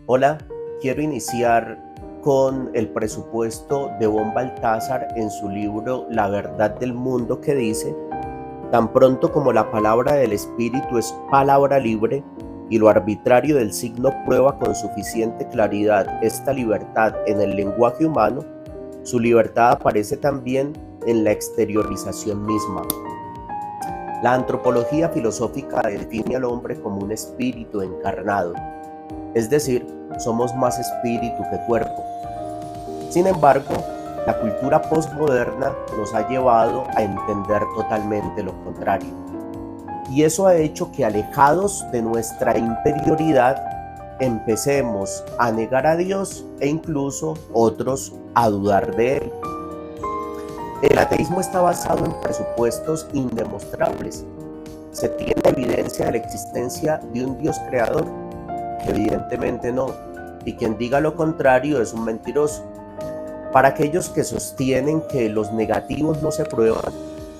Hola, quiero iniciar con el presupuesto de von Balthasar en su libro La verdad del mundo, que dice: tan pronto como la palabra del Espíritu es palabra libre y lo arbitrario del signo prueba con suficiente claridad esta libertad en el lenguaje humano, su libertad aparece también en la exteriorización misma. La antropología filosófica define al hombre como un espíritu encarnado, es decir, somos más espíritu que cuerpo. Sin embargo, la cultura postmoderna nos ha llevado a entender totalmente lo contrario. Y eso ha hecho que, alejados de nuestra interioridad, empecemos a negar a Dios e incluso otros a dudar de Él. El ateísmo está basado en presupuestos indemostrables. ¿Se tiene evidencia de la existencia de un Dios creador? Evidentemente no. Y quien diga lo contrario es un mentiroso. Para aquellos que sostienen que los negativos no se prueban,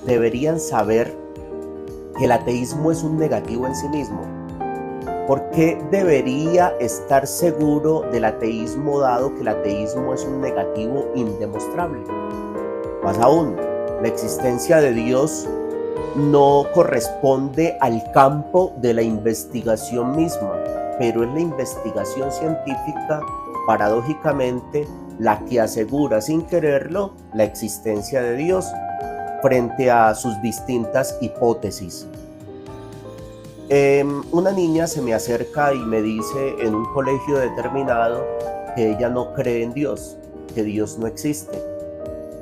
deberían saber que el ateísmo es un negativo en sí mismo. ¿Por qué debería estar seguro del ateísmo, dado que el ateísmo es un negativo indemostrable? Más aún, la existencia de Dios no corresponde al campo de la investigación misma, pero es la investigación científica, paradójicamente, la que asegura sin quererlo la existencia de Dios frente a sus distintas hipótesis. Una niña se me acerca y me dice en un colegio determinado que ella no cree en Dios, que Dios no existe.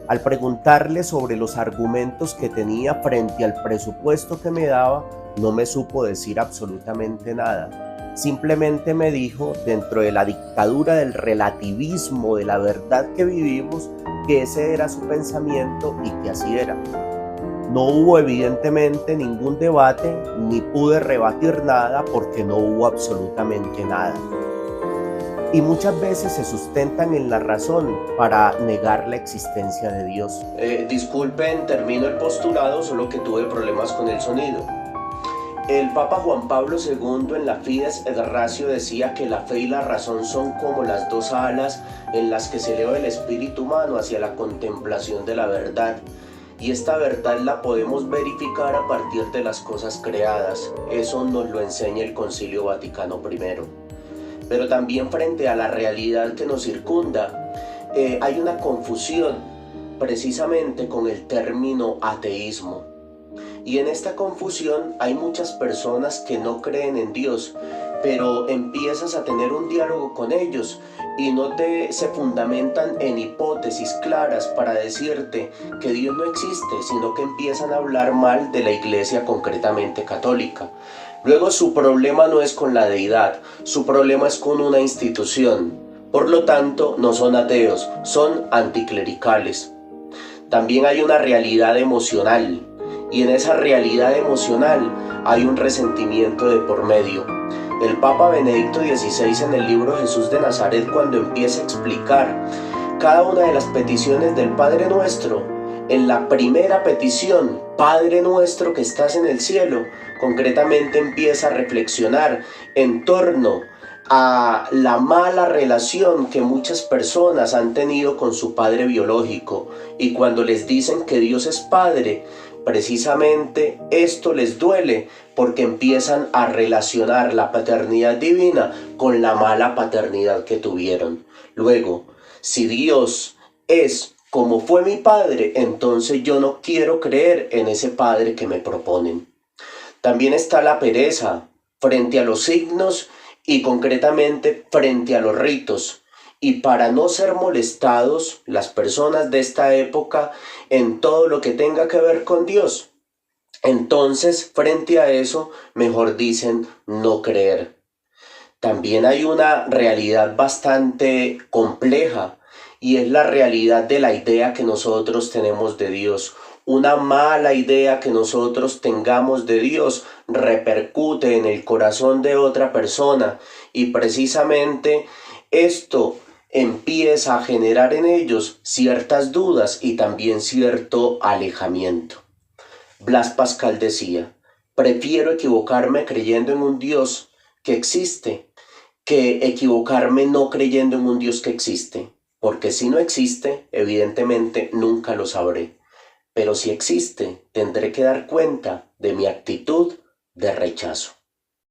Al preguntarle sobre los argumentos que tenía frente al presupuesto que me daba, no me supo decir absolutamente nada. Simplemente me dijo, dentro de la dictadura del relativismo de la verdad que vivimos, que ese era su pensamiento y que así era. No hubo evidentemente ningún debate, ni pude rebatir nada porque no hubo absolutamente nada. Y muchas veces se sustentan en la razón para negar la existencia de Dios. Disculpen, termino el postulado, solo que tuve problemas con el sonido. El Papa Juan Pablo II, en la Fides et Ratio, decía que la fe y la razón son como las dos alas en las que se eleva el espíritu humano hacia la contemplación de la verdad. Y esta verdad la podemos verificar a partir de las cosas creadas. Eso nos lo enseña el Concilio Vaticano I. Pero también, frente a la realidad que nos circunda, hay una confusión precisamente con el término ateísmo. Y en esta confusión hay muchas personas que no creen en Dios, pero empiezas a tener un diálogo con ellos y no se fundamentan en hipótesis claras para decirte que Dios no existe, sino que empiezan a hablar mal de la Iglesia, concretamente católica. Luego, su problema no es con la deidad, su problema es con una institución. Por lo tanto, no son ateos, son anticlericales. También hay una realidad emocional, y en esa realidad emocional hay un resentimiento de por medio. El Papa Benedicto XVI, en el libro Jesús de Nazaret, cuando empieza a explicar cada una de las peticiones del Padre Nuestro, en la primera petición, Padre nuestro que estás en el cielo, concretamente empieza a reflexionar en torno a la mala relación que muchas personas han tenido con su padre biológico, y cuando les dicen que Dios es Padre, precisamente esto les duele porque empiezan a relacionar la paternidad divina con la mala paternidad que tuvieron. Luego, si Dios es como fue mi padre, entonces yo no quiero creer en ese padre que me proponen. También está la pereza frente a los signos y concretamente frente a los ritos. Y para no ser molestados, las personas de esta época, en todo lo que tenga que ver con Dios, entonces frente a eso, mejor dicen no creer. También hay una realidad bastante compleja, y es la realidad de la idea que nosotros tenemos de Dios. Una mala idea que nosotros tengamos de Dios repercute en el corazón de otra persona, y precisamente esto empieza a generar en ellos ciertas dudas y también cierto alejamiento. Blas Pascal decía: prefiero equivocarme creyendo en un Dios que existe que equivocarme no creyendo en un Dios que existe, porque si no existe, evidentemente nunca lo sabré, pero si existe, tendré que dar cuenta de mi actitud de rechazo.